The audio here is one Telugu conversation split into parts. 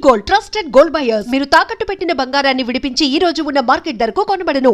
Gold, trusted gold buyers. మీరు తాకట్టు పెట్టిన బంగారాన్ని విడిపించి ఈ రోజు ఉన్న మార్కెట్ ధరకు కొనబడను.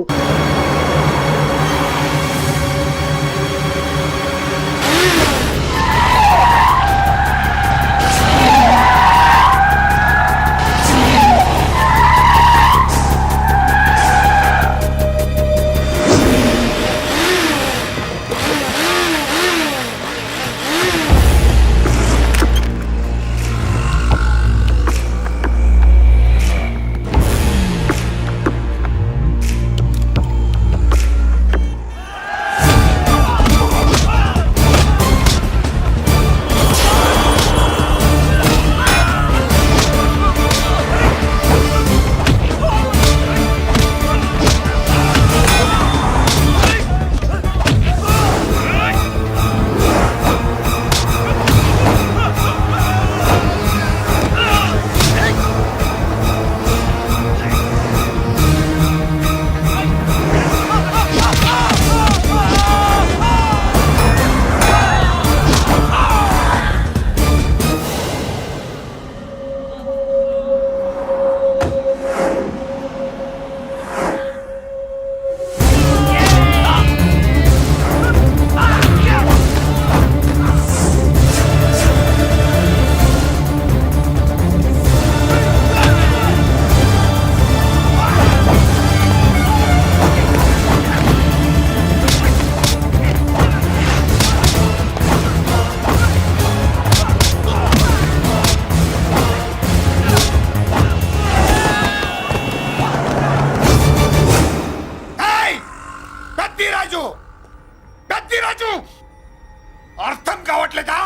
అర్థం కావట్లేదా?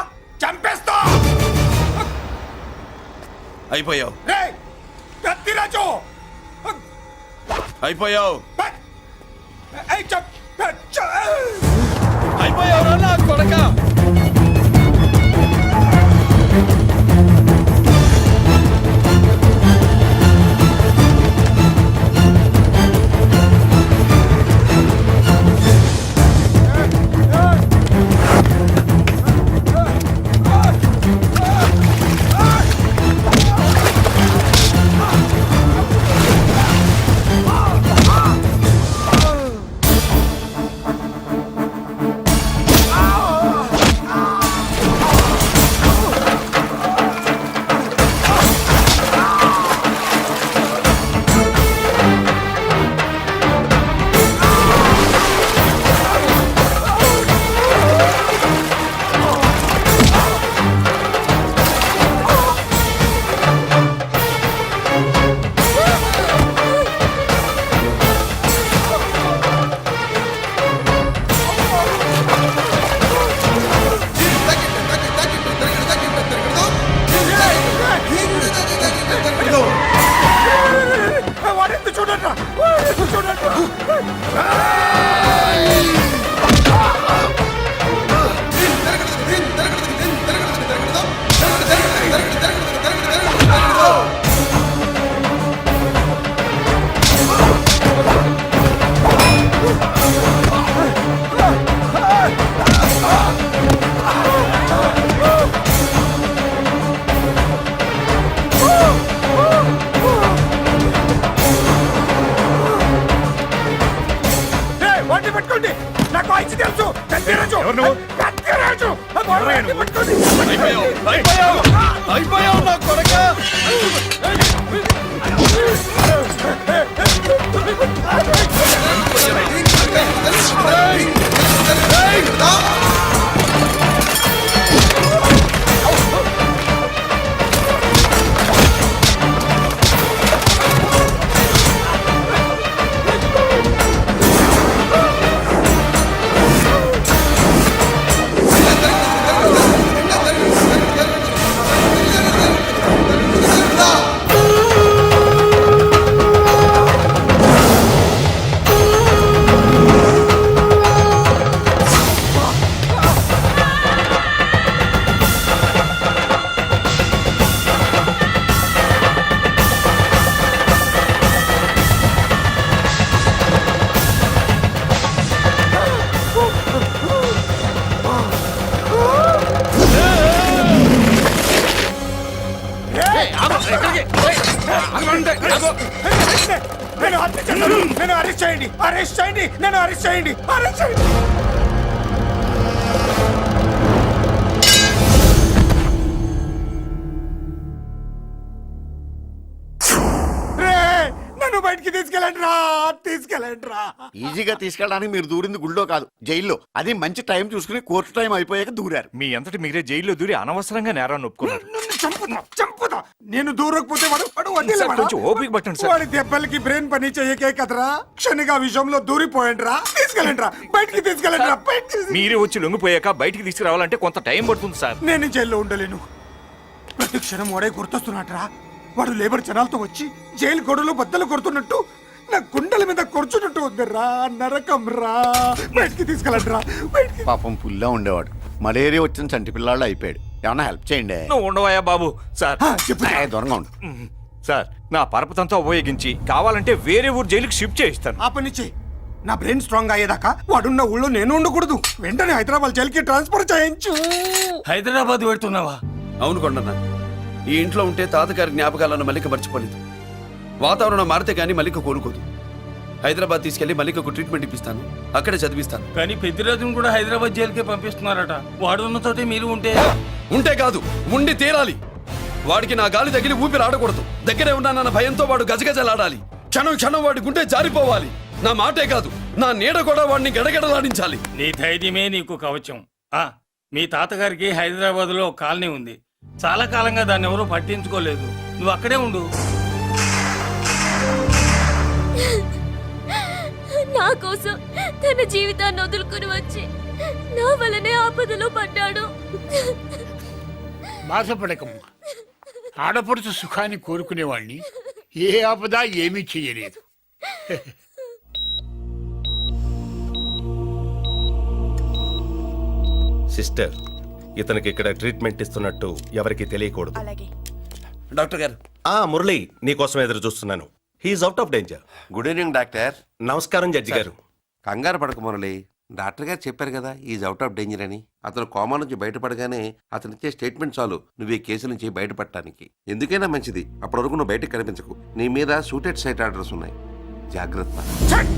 చంపేస్తా. అయిపోయావు. కత్తిరాజు అయిపోయావు. అయిపోయావు నా కొడక. నాకు ఐచి తెలుసు. అయిపోయావు నా కొడక. నేను హత్య చేశాను. నేను అరెస్ట్ చేయండి, అరెస్ట్ చేయండి, నన్ను అరెస్ట్ చేయండి, అరెస్ట్ చేయండి. నన్ను బయటికి తీసుకెళ్ళండి రా, తీసుకెళ్ళండి రా. ఈజీగా తీసుకెళ్ళడానికి మీరు దూరింది గుళ్ళో కాదు, జైల్లో. అది మంచి టైం చూసుకుని కోర్టు టైం అయిపోయాక దూరారు. మీ అంతటి మీరే జైల్లో దూరి అనవసరంగా నేరాన్ని ఒప్పుకున్నారు. నన్ను చంపుతా, చంపుతా. నేను దూరకపోతే వాడు వదిలేవాడా? కొంచెం ఓపిక పట్టండి సార్. వాడి దెబ్బలకి బ్రెయిన్ పని చెయ్యకే కదరా. క్షణిగా విషయంలో దూరిపోయండి రా, తీసుకెళ్ళండి రా, బయటికి తీసుకెళ్ళండి రా, బయటికి. మీరే వచ్చి లొంగిపోయాక బయటికి తీసుకురావాలంటే కొంత టైం పడుతుంది సార్. నేను జైల్లో ఉండలేను. ప్రతి క్షణం వాడే గుర్తొస్తున్నట్రా. వాడు లేబర్ జనాలతో వచ్చి జైలు గొడవలు బద్దలు కొడుతున్నట్టు నా గుండెల మీద కొడుచున్నట్టు ఉందిరా. నరకం రా, బయటికి తీసుకెళ్ళండి రా, బయటికి. పాపం పుల్లా ఉండేవాడు, మలేరియా వచ్చిన చంటి పిల్లాళ్ళు అయిపోయాడు. ఏమన్నా హెల్ప్ చేయండి. నువ్వు ఉండవయ్యా బాబు. సార్ చెప్పు. దూరంగా ఉండు. సార్ నా పరపతంతో ఉపయోగించి కావాలంటే వేరే ఊరు జైలుకి షిఫ్ట్ చేయిస్తాను. ఆ పని చెయ్యి. నా బ్రెయిన్ స్ట్రాంగ్ అయ్యేదాకా వాడున్న ఊళ్ళో నేను ఉండకూడదు. వెంటనే హైదరాబాద్ జైలుకి ట్రాన్స్ఫర్ చేయించు. హైదరాబాద్ పెడుతున్నావా? అవును కొండన్న, ఈ ఇంట్లో ఉంటే తాతగారి జ్ఞాపకాలను మల్లిక మర్చిపోలేదు. వాతావరణం మారితే గానీ మల్లిక కోలుకోదు. హైదరాబాద్ తీసుకెళ్లి మల్లికకు ట్రీట్మెంట్ ఇప్పిస్తాను, అక్కడే చదివిస్తాను. కానీ పెద్దిరాజును కూడా హైదరాబాద్ జైలుకే పంపిస్తున్నారట. వాడు ఉన్న తోటి మీరు ఉంటే కాదు, ఉండి తీరాలి. వాడికి నా గాలి తగిలి ఊపిరి ఆడకూడదు. దగ్గరే ఉన్నానన్న భయంతో వాడు గజగజలాడాలి. క్షణం క్షణం వాడి గుండె జారిపోవాలి. నా మాటే కాదు, నా నీడ కూడా వాడిని గడగడలాడించాలి. నీ ధైర్యమే నీకు కవచం. మీ తాతగారికి హైదరాబాద్ లో కాలనీ ఉంది. చాలా కాలంగా దాన్ని ఎవరూ పట్టించుకోలేదు. నువ్వు అక్కడే ఉండు. నా కోసం తన జీవితాన్ని వదులుకుని వచ్చి నా వల్లనే ఆపదలో పడ్డాడు. బాధపడకమ్మా. ఆడపడుచు సుఖాన్ని కోరుకునేవాణ్ణి ఏ ఆపద ఏమీ చెయ్యలేదు. సిస్టర్, ఇతనికి ఇక్కడ ట్రీట్మెంట్ ఇస్తున్నట్టు ఎవరికి తెలియకూడదు. డాక్టర్ గారు, మురళి నీకోసం ఎదురు చూస్తున్నాను. He's out of danger. Good evening doctor. నమస్కారం జడ్జి గారు. కంగారు పడక మురళి, డాక్టర్ గారు చెప్పారు కదా ఈజ్ అవుట్ ఆఫ్ డేంజర్ అని. అతను కోమా నుంచి బయటపడగానే అతను ఇచ్చే స్టేట్మెంట్ చాలు నువ్వు ఈ కేసు నుంచి బయటపడటానికి. ఎందుకైనా మంచిది, అప్పటి వరకు నువ్వు బయటకు కనిపించకు. నీ మీద సూటెడ్ సైట్ ఆర్డర్స్ ఉన్నాయి, జాగ్రత్త. ఛట్!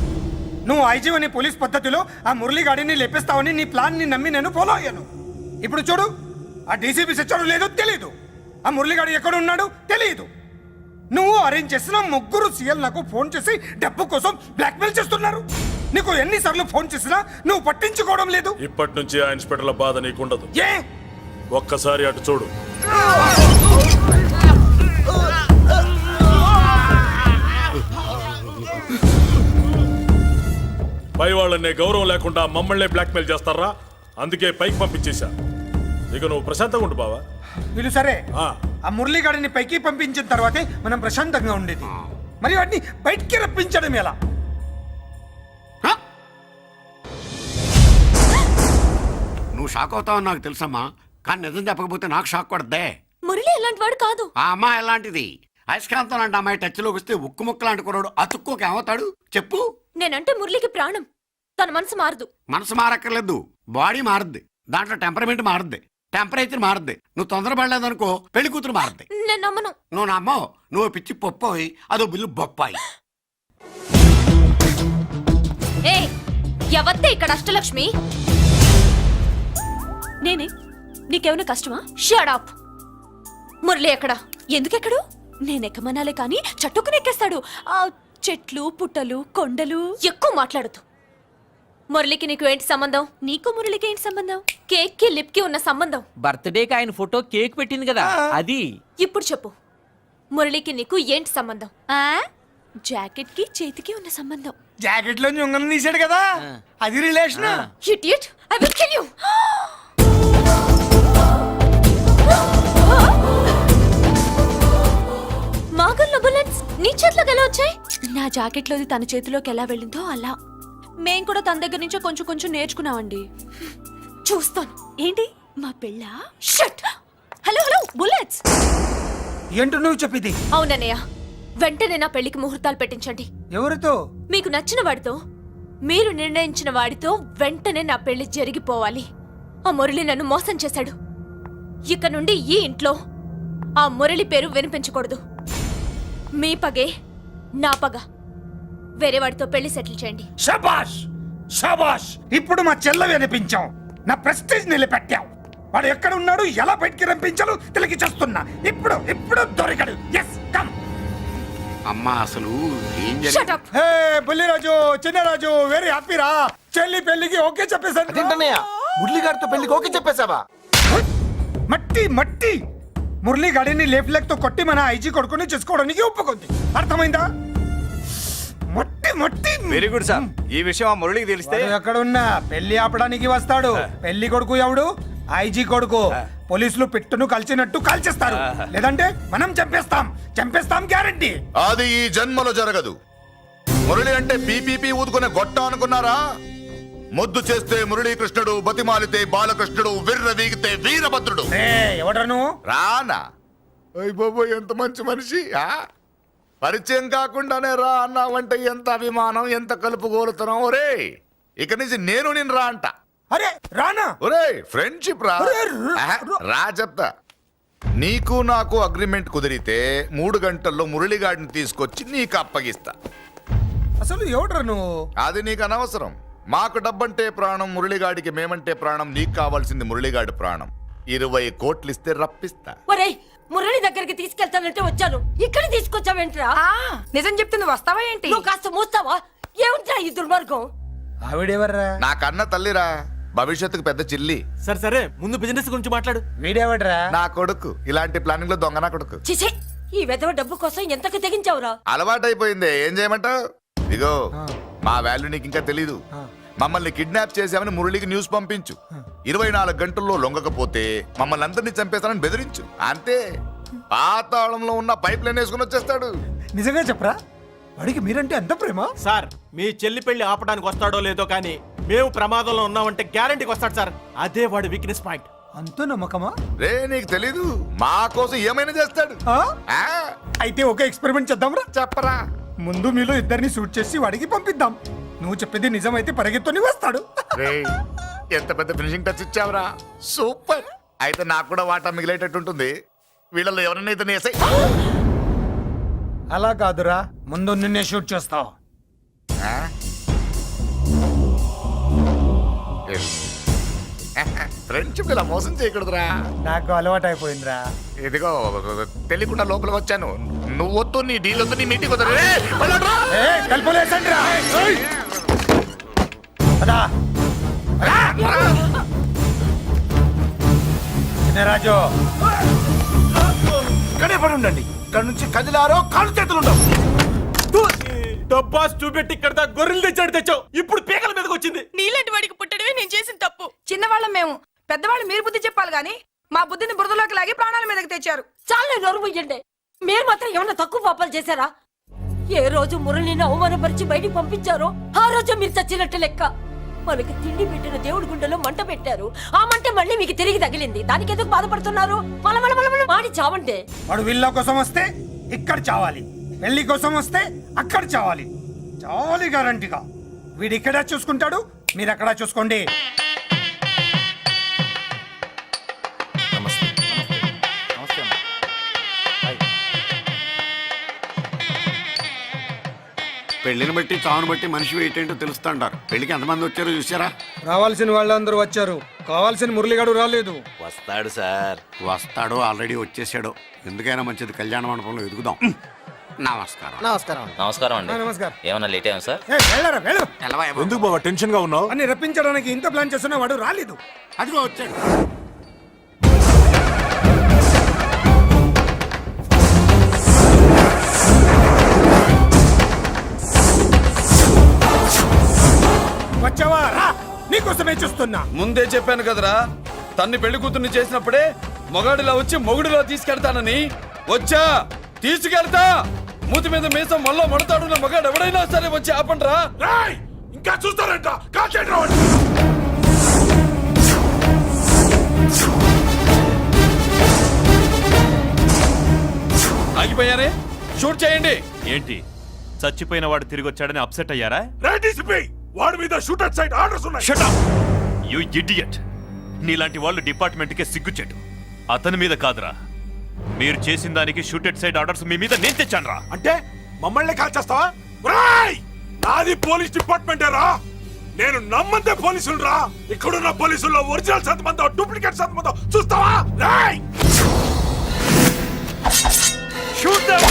నువ్వు ఐజీ అని పోలీస్ పద్ధతిలో ఆ మురళీ గాడిని లేపిస్తావని నీ ప్లాన్ ని నమ్మి నేను ఫాలో అయ్యాను. ఇప్పుడు చూడు, ఆ డీసీపీ సచ్చాడు లేదో తెలియదు, ఆ మురళీగాడు ఎక్కడ ఉన్నాడు తెలియదు. నువ్వు అరేంజ్ చేసిన ముగ్గురు సీఎల్ నాకు ఫోన్ చేసి డబ్బు కోసం బ్లాక్మెయిల్ చేస్తున్నారు. నీకు ఎన్నిసార్లు ఫోన్ చేసినా నువ్వు పట్టించుకోవడం లేదు. ఇప్పటి నుంచి ఆ ఇన్స్పెక్టర్ల బాధ నీకుండదు. ఏ ఒక్కసారి అటు చూడు. పై వాళ్ళనే గౌరవం లేకుండా మమ్మల్ని బ్లాక్మెయిల్ చేస్తారా? అందుకే పైకి పంపించేశా. ఇక నువ్వు ప్రశాంతంగా ఉండు బావా. వీళ్ళు సరే, ఆ మురళీగాడిని పైకి పంపించిన తర్వాతే మనం ప్రశాంతంగా ఉండేది. మరి వాటిని బయటికి రప్పించడం ఎలా? నువ్వు షాక్ అవుతావని నాకు తెలుసమ్మా, కానీ నిజం చెప్పకపోతే నాకు షాక్ కొడద్దే. మురళి ఎలాంటి వాడు కాదు. ఆ అమ్మాయి ఎలాంటిది? అయస్కాంతం లాంటి అమ్మాయి టచ్లోకి వస్తే ఉక్కు ముక్క లాంటి కుర్రాడు అతుక్కోక ఏమవుతాడు చెప్పు? నేనంటే మురళికి ప్రాణం. తన మనసు మారదు. మనసు మారక్కర్లేదు, బాడీ మారుద్ది. దాంట్లో టెంపరమెంట్ మారుద్ది, టెంపరేచర్ మారుద్ది. నువ్వు తొందరపడలేదనుకో పెళ్లి కూతురు మారుద్ది. నేను నమ్మను. నువ్వు నమ్మవు, నువ్వు పిచ్చి పొప్పోయి అదో బిల్లు బొప్పాయి. ఏ ఎవత్తే ఇక్కడ అష్టలక్ష్మి? నేనే. నీకేమైనా కష్టమా? Shut up. మురళి ఎక్కడా? ఎందుకెక్కడు? నేనెక్కమనాలే కానీ చట్టుకుని ఎక్కేస్తాడు. ఆ చెట్లు పుట్టలు కొండలు. ఎక్కువ మాట్లాడదు. మురళికి నీకు ఏంటి సంబంధం? నీకు మురళికి ఏంటి సంబంధం? కేక్ కి లిప్ కి ఉన్న సంబంధం. బర్త్డేకి ఆయన ఫోటో కేక్ పెట్టింది కదా అది. ఇప్పుడు చెప్పు, మురళికి నీకు ఏంటి సంబంధం? జాకెట్ కి చేతికి ఉన్న సంబంధం. జాకెట్ లో ఉంగరం తీసాడు కదా, అది relation. Idiot, I will kill you. మాగల్లో బుల్లెట్స్ నీ చేతిలోకి ఎలా వచ్చాయి? నా జాకెట్ లోది తన చేతిలోకి ఎలా వెళ్ళిందో అలా. మేం కూడా తన దగ్గర నుంచే కొంచెం కొంచెం నేర్చుకున్నామండి. చూస్తాను. ఏంటి మా పెళ్ళ? షట్. Hello hello bullets. ఏంటో నువ్వు చెప్పింది? అవునన్నయ్య, వెంటనే నా పెళ్లికి ముహూర్తాలు పెట్టించండి. ఎవరితో? మీకు నచ్చిన వాడితో, మీరు నిర్ణయించిన వాడితో వెంటనే నా పెళ్లి జరిగిపోవాలి. ఆ మురళి నన్ను మోసం చేశాడు. ఇక నుండి ఈ ఇంట్లో ఆ మురళి పేరు వినిపించకూడదు. మీ పగే నా పగ. వేరే వాడితో పెళ్లి సెటిల్ చేయండి. షబాష్ షబాష్, ఇప్పుడు మా చెల్ల వినిపించాం, నా ప్రెస్టేజ్ నిలబెట్టావు. వాడు ఎక్కడ ఉన్నాడు, ఎలా బయటికి రంపించాలో తెలికి చేస్తున్నా. ఇప్పుడు ఇప్పుడు దొరికాడు. Yes come. అమ్మా అసలు ఏం Shut జరిగింది? up. హే బుల్లిరాజు, చిన్నరాజు, వెరీ హ్యాపీ రా. చెల్లి పెళ్లికి ఓకే చెప్పేశాను. మురళిగారితో పెళ్లికి ఓకే చెప్పేశావా? మట్టి మట్టి మురళి గాడిని లేపులేకతో కొట్టి మన ఐజీ కొడుకుని చేసుకోవడానికి ఒప్పుకుంది. అర్థమైందా? మట్టి మట్టి. Very good sir. ఈ విషయం ఆ మురళికి తెలిస్తే వాడు ఎక్కడున్నా పెళ్లి ఆపడానికి వస్తాడు. పెళ్లి కొడుకు ఎవడు? ఐజీ కొడుకు. పోలీసులు పిట్టును కలిసినట్టు కాల్చేస్తారు, లేదంటే మనం చంపేస్తాం. చంపేస్తాం గ్యారంటీ. అది ఈ జన్మలో జరగదు. మురళి అంటే పీపీపీ ఊదుకునే గొట్ట అనుకున్నారా? ముద్దు చేస్తే మురళీకృష్ణుడు, బతిమాలితే బాలకృష్ణుడు, విర్ర వీగితే వీరభద్రుడు. ఎవడను రానా? అయ్య బాబు, ఎంత మంచి మనిషి. పరిచయం కాకుండానే రా అన్నావంటే ఎంత అభిమానం, ఎంత కలుపుగోలుతున్నాం. ఒరే, ఇక నుంచి నేను రా అంట. అరే రానా? ఒరే, ఫ్రెండ్షిప్ రా. ఒరే, రా చెప్తా. నీకు నాకు అగ్రిమెంట్ కుదిరితే 3 గంటల్లో మురళిగాడిని తీసుకొచ్చి నీకు అప్పగిస్తా. అసలు ఎవడరా నువ్వు? అది నీకు అనవసరం. మాకు డబ్బంటే ప్రాణం, మురళిగాడికి మేమంటే ప్రాణం. నీకు కావాల్సింది మురళిగాడి ప్రాణం. 20 కోట్లు ఇస్తే రప్పిస్తా. ఒరేయ్, మురళి దగ్గరికి తీసుకెళ్తానంటే వచ్చాను, ఇక్కడ తీసుకొచ్చావేంట్రా? నిజం చెప్తే నువ్వు వస్తావా ఏంటి? నువ్వు కాస్త మూస్తావా? ఏమిట్రా ఈ దుర్మార్గం? ఆవిడెవర్రా? నా కన్న తల్లిరా, భవిష్యత్తుకు పెద్ద చిల్లి. సరే ముందు బిజినెస్ గురించి మాట్లాడు. వీడేవడ్రా? నా కొడుకు. ఇలాంటి ప్లానింగ్ లో దొంగ నా కొడుకు. చిసే, ఈ వెధవ డబ్బు కోసం ఎంతకు తెగించావురా? అలవాటైపోయింది, ఏం చేయమంటావు? ఇగో, మా వాల్యూ నీకు ఇంకా తెలీదు. మమ్మల్ని కిడ్నాప్ చేసామని మురళికి న్యూస్ పంపించు. 24 గంటల్లో లొంగకపోతే మమ్మల్ని అందరినీ చంపేస్తానని బెదిరించు. అంతే. పాతాళంలో ఉన్న పైప్ లైన్ వేసుకుని వచ్చేస్తాడు. నిజంగా చెప్పరా? వాడికి మీరంటే ఎంత ప్రేమ? సార్, మీ చెల్లి పెళ్లి ఆపడానికి వస్తాడో లేదో కానీ మేము ప్రమాదంలో ఉన్నామంటే గ్యారంటీకి వస్తాడు సార్. అదే వాడి వీక్నెస్ పాయింట్. అంత నమ్మకమా? రే, నీకు తెలీదు, మా కోసం ఏమైనా చేస్తాడు. ఆ? అయితే ఒక ఎక్స్పెరిమెంట్ చేద్దాంరా. చెప్పరా. ముందు మీలో ఇద్దరిని షూట్ చేసి వాడికి పంపిద్దాం. నువ్వు చెప్పేది నిజమైతే పరిగెత్తుని వస్తాడు. రేయ్, ఎంత పెద్ద ఫినిషింగ్ టచ్ ఇచ్చావురా. సూపర్. అయితే నాకు కూడా వాటా మిగిలేటట్టు ఉంటుంది. వీళ్ళలో ఎవరైనా ఇతను వేసాయి. అలా కాదురా, ముందు నిన్నే షూట్ చేస్తావు. ఫ్రెండ్షిప్ ఇలా మోసం చేయకూడదురా. నాకు అలవాటు అయిపోయిందిరా. ఇదిగో, తెలియకుండా లోపల వచ్చాను. నువ్వు వద్దు, నీ డీల్ వద్దు, నీ మీటింగ్ వద్దు. కలుపులేసండిరా. చిన్నరాజు, ఇక్కడే పడి ఉండండి. ఇక్కడ నుంచి కదిలారో కాళ్ళు చేతులు ఉండవు. డబ్బాస్ చూపెట్టి ఇక్కడ దాకా గొర్రెలు తెచ్చావు. ఇప్పుడు పీకల మీదకి వచ్చింది. నీలాంటి వాడికి పుట్టడమే నేను చేసిన తప్పు. చిన్నవాళ్ళం మేము, పెద్దవాళ్ళు మీరు బుద్ధి చెప్పాలి గాని మా బుద్ధిని బురదలోకి లాగి ప్రాణాల మీదకి తెచ్చారు. చాలా నోరు ముయ్యండి. మీరు మాత్రం ఏమన్నా తక్కువ పాపాలు చేశారా? ఏ రోజు మురళిని అవమానపరిచి బయటికి పంపించారో ఆ రోజు మీరు చచ్చినట్టు లెక్క. మనకి తిండి పెట్టిన దేవుడి గుండెలో మంట పెట్టారు. ఆ మంట మళ్ళీ మీకు తిరిగి తగిలింది. దానికి ఎందుకు బాధపడుతున్నారు? మాడి చావంటే. వాడు విల్లా కోసం వస్తే ఇక్కడ చావాలి, పెళ్లి కోసం వస్తే అక్కడ చావాలి. చావాలి గ్యారంటీగా. వీడు ఇక్కడ చూసుకుంటాడు, మీరు అక్కడ చూసుకోండి. పెళ్లిని బట్టి చావును బట్టి మనిషి ఏంటో తెలుస్తాంటారు. పెళ్లికి ఎంతమంది వచ్చారో చూసారా? రావాల్సిన వాళ్ళందరూ వచ్చారు, కావాల్సిన మురళిగాడు రాలేదు. వస్తాడు సార్. వస్తాడో ఆల్రెడీ వచ్చేసాడో. ఎందుకైనా మంచిది కళ్యాణ మండపంలో ఎదుగుదాం. నమస్కారం. నమస్కారం. నమస్కారం అండి. నమస్కారం. ఏమన్నా లేట్ అయ్యాం సార్? వెళ్ళరా వెళ్ళు. ఎందుకు బాబా టెన్షన్ గా ఉన్నావు? అని రప్పించడానికి ఇంత ప్లాన్ చేస్తున్నా వాడు రాలేదు. అదిగో వచ్చాడు. వచ్చావా? రా, నీకోసమే చూస్తున్నా. ముందే చెప్పాను కదరా, తన్ని పెళ్లి కూతుర్ని చేసినప్పుడే మొగాడిలా వచ్చి మొగుడిలా తీసుకెళ్తానని. వచ్చా, తీసుకెళ్తా. మూతి మీద మీసం మళ్ళా మడతాడున్న మగాడు ఎవడైనా సరే వచ్చి ఆపండ్రా. ఇంకా చూస్తారంట. ఆగిపోయారే, షూట్ చేయండి. ఏంటి, చచ్చిపోయిన వాడు తిరిగి వచ్చాడని అప్సెట్ అయ్యారా? వాడి మీద షూటర్ సైడ్ ఆర్డర్స్ ఉన్నాయి. Shut up you idiot. నీలాంటి వాళ్ళు డిపార్ట్మెంట్ కే సిగ్గుచెట్టు. అతని మీద కాదురా, మీరు చేసిన దానికి షూటెడ్ సైడ్ ఆర్డర్స్ మీ మీద నేను తెచ్చాను రా. అంటే మమ్మల్ని కాల్ చేస్తావా? ఒరేయ్! నాది పోలీస్ డిపార్ట్మెంటే రా. నేను నమ్మందే పోలీసులు రా. ఇక్కడున్న పోలీసుల్లో ఒరిజినల్ సత్మంతో డూప్లికేట్ సత్మంతో చూస్తావా? రేయ్! Shoot them!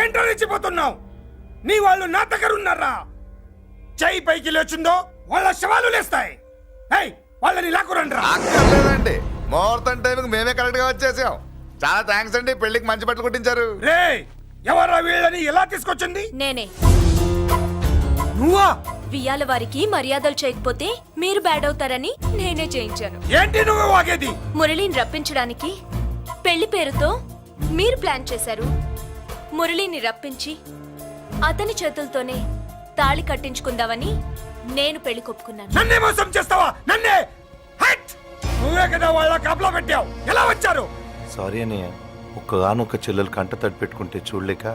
ఏంటో రెచ్చిపోతున్నావు? నీ వాళ్ళు నా దగ్గర ఉన్నారా? చెయ్యి పైకి లేచుందో వాళ్ళ శవాలు లేస్తాయి. వాళ్ళని లాక్కురండి రా. అక్కర్లేదండి, ముహూర్తం టైంకి మేమే కరెక్ట్ గా వచ్చేసాం. చాలా థ్యాంక్స్ అండి, పెళ్లికి మంచి బట్టలు కుట్టించారు. రే, ఎవరా వీళ్ళని ఎలా తీసుకొచ్చింది? నేనే. నువ్వా? వియ్యాల వారికి మర్యాదలు చేయకపోతే మీరు బ్యాడ్ అవుతారని నేనే చేయించాను. ఏంటి నువ్వు వాగేది? మురళిని రప్పించడానికి పెళ్లి పేరుతో మీరు ప్లాన్ చేశారు. మురళిని రప్పించి అతని చేతులతోనే తాళి కట్టించుకుందామని నేను పెళ్లి కొప్పుకున్నాను. నన్నే మోసం చేస్తావా? నన్నే? నువ్వే కదా వాళ్ళ కాపలా పెట్టావు. ఎలా వచ్చారు? సారీ అన్నయ్య, ఒక్కగానొక్క చెల్లెలు కంట తడి పెట్టుకుంటే చూడలేక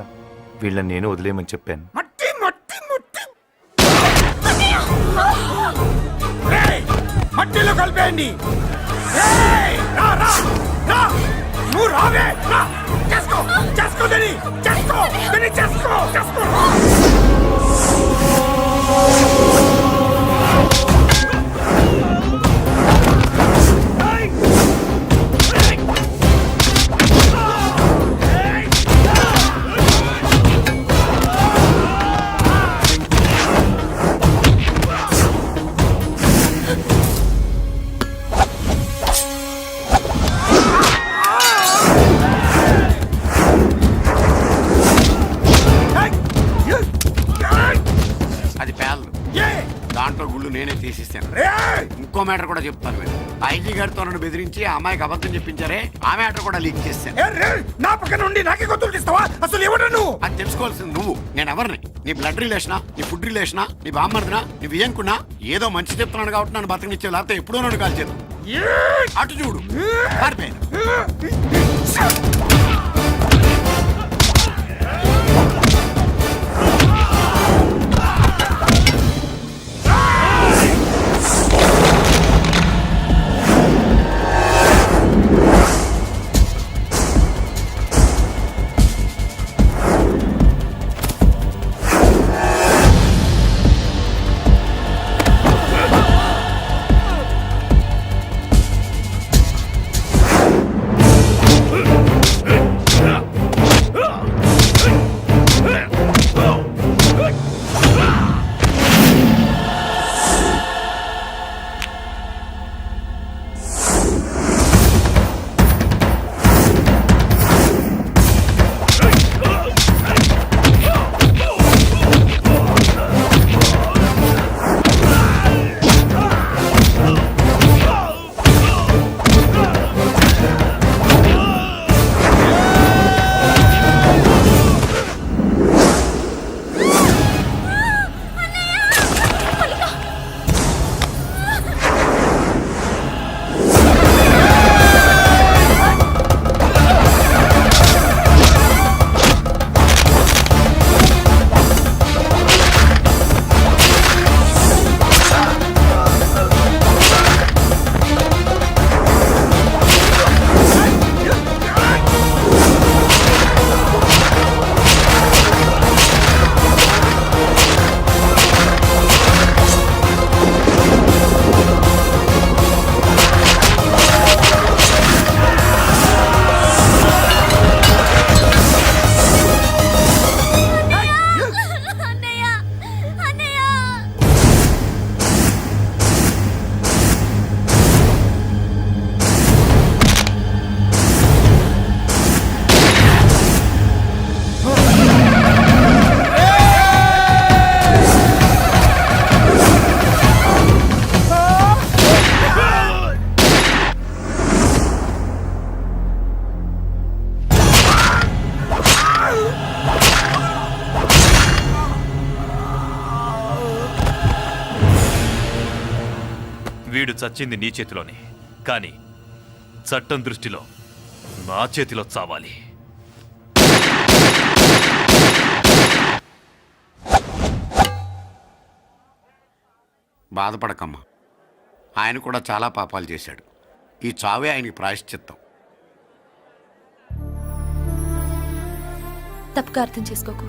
వీళ్ళని నేను వదిలేయమని చెప్పాను. మట్టి మట్టి మట్టి రేయ్, మట్టిలో కలిపేయండి. రేయ్, రా, రా, రా. నువ్వు రావే, రా. చేసుకో, చేసుకో దీన్ని, చేసుకో, దీన్ని చేసుకో, చేసుకో. అది పేదలు, దాంట్లో గుళ్ళు నేనే తీసిస్తాను. ఇంకో మ్యాటర్ కూడా చెప్తాను. మీరు ఐజీ గారితో నన్ను బెదిరించి ఆ అమ్మాయికి అబద్ధం చెప్పించారే, ఆ మ్యాటర్ కూడా లీక్ చేస్తాను. నా పక్కన ఉండి నాకే గొంతులు తీస్తావా? అసలు ఎవరు నువ్వు? అది తెలుసుకోవాల్సింది నువ్వు. నేను ఎవరిని? నీ బ్లడ్ రిలేషనా, నీ ఫుడ్ రిలేషనా, నీ బామ్మర్దినా, నీ వియ్యంకున్నా? ఏదో మంచి చెప్తున్నాను కాబట్టి నన్ను బతకనిచ్చే, లేకపోతే ఎప్పుడో నన్ను కాల్చేది. అటు చూడు, పారిపోయాను. వీడు చచ్చింది నీ చేతిలోనే, కానీ చట్టం దృష్టిలో నా చేతిలో చావాలి. బాధపడకమ్మా, ఆయన కూడా చాలా పాపాలు చేశాడు. ఈ చావే ఆయనకి ప్రాయశ్చిత్తం. తప్పుగా అర్థం చేసుకోకు.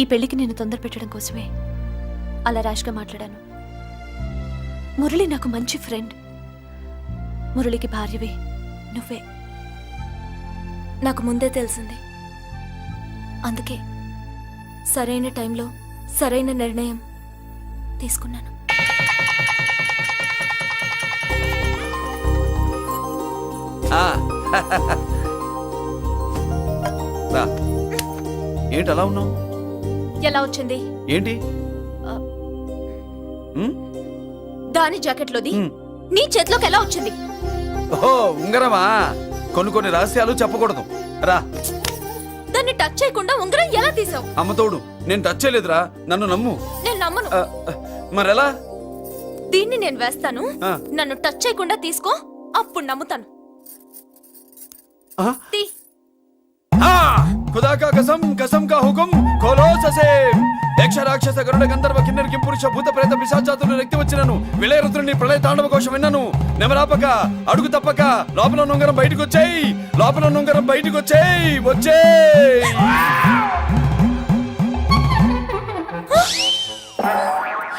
ఈ పెళ్లికి నేను తొందర పెట్టడం కోసమే అలా ర్యాష్గా మాట్లాడాను. మురళి నాకు మంచి ఫ్రెండ్. మురళికి భార్యవే నువ్వే. నాకు ముందే తెలిసింది. అందుకే సరైన టైంలో సరైన నిర్ణయం తీసుకున్నాను. ఏంటి అలా ఉన్నావు? ఎలా వచ్చింది? ఏంటి దాని జాకెట్లోది నీ చేతిలోకి ఎలా వచ్చింది? ఓహో, ఉంగరమా? కొన్ని రహస్యాలు చెప్పకూడదు. రా. దాన్ని టచ్ చేయకుండా ఉంగరం ఎలా తీసావు? అమ్మతోడు, నేను టచ్ చేయలేదురా, నన్ను నమ్ము. నేను నమ్మను. మరెలా? దీన్ని నేను వేస్తాను, ఆ. నన్ను టచ్ చేయకుండా తీసుకో, అప్పుడు నమ్ముతాను. తీ. ఖుదా కా కసం, కసం కా హుకుం, ఖోలో ససేమ్. యక్ష రాక్షస గరుడ గంధర్వ కిన్నెర కింపురుష భూత ప్రేత పిశాచాతులు రక్తి వచ్చినను విలయరుద్రుని ప్రళయ తాండవ కోశం విన్నను. నెమరాపక అడుగు తప్పక లోపల నుంగరం బయటకు వచ్చేయి, లోపల నుంగరం బయటకు వచ్చేయి, వచ్చేయి.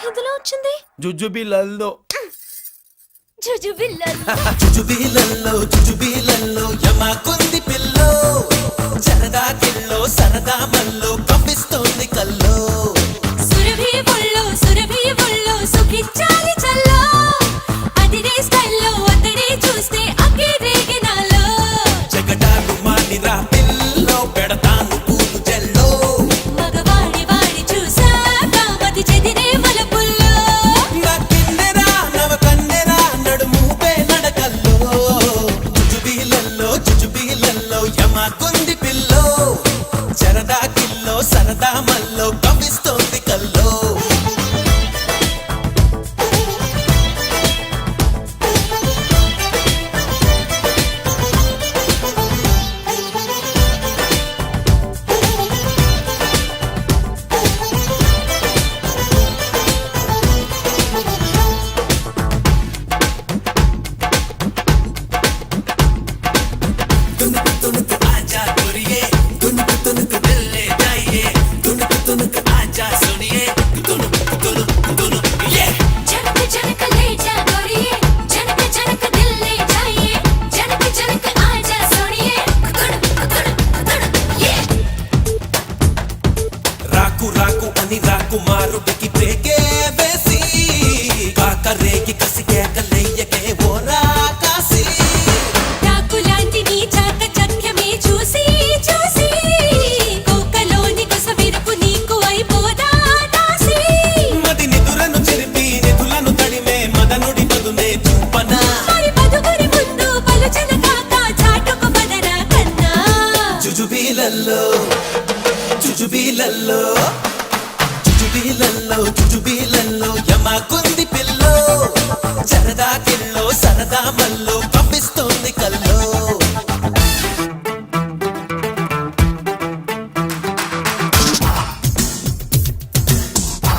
ఇందులో వచ్చింది జుజుబిలల్లో జుజుబీలల్లో యమాకుంది పిల్లో, జరదా కిల్లో సరదా మల్లో కంపిస్తోంది కల్లో. సురభి ఒళ్ళు సుఖించాలి చల్లో, అదిరే స్టైల్లో అతడే చూస్తే అకే రేగినాలో. జగడాలు మానిరా పిల్లో, పెడతాను పూలు జల్లో. మగవాడి వాడి చూసాక మది చెదిరే మలపుల్లో. నా కిన్నెరా నవ కన్నెరా నడుమూపే నడకల్లో. జుజుబీలల్లో యమాకుంది పిల్లో, జరదా కిల్లో సరదా మల్లో కంపిస్తోంది కల్లో. రాకు అని రాకుమారుడికి బ్రేకే వేసి కాకరేకి కసి కేకలయ్యకే ఓ రాకాసి. రాకులాంటి నీ చాక చక్యమే చూసి చూసి కోకలోని కొస విరుపు నీకు అయిపోదా దాసి. మది నిదురను చెరిపి నిధులను తడిమే మదనుడి పదునే చూపనా. మరి పదుగురి ముందు పలుచన కాక చాటుకు పదరా కన్నా. జుజుబీలల్లో యమాకుంది పిల్లో, జరదా కిల్లో సరదా మల్లో కంపిస్తోంది కల్లో.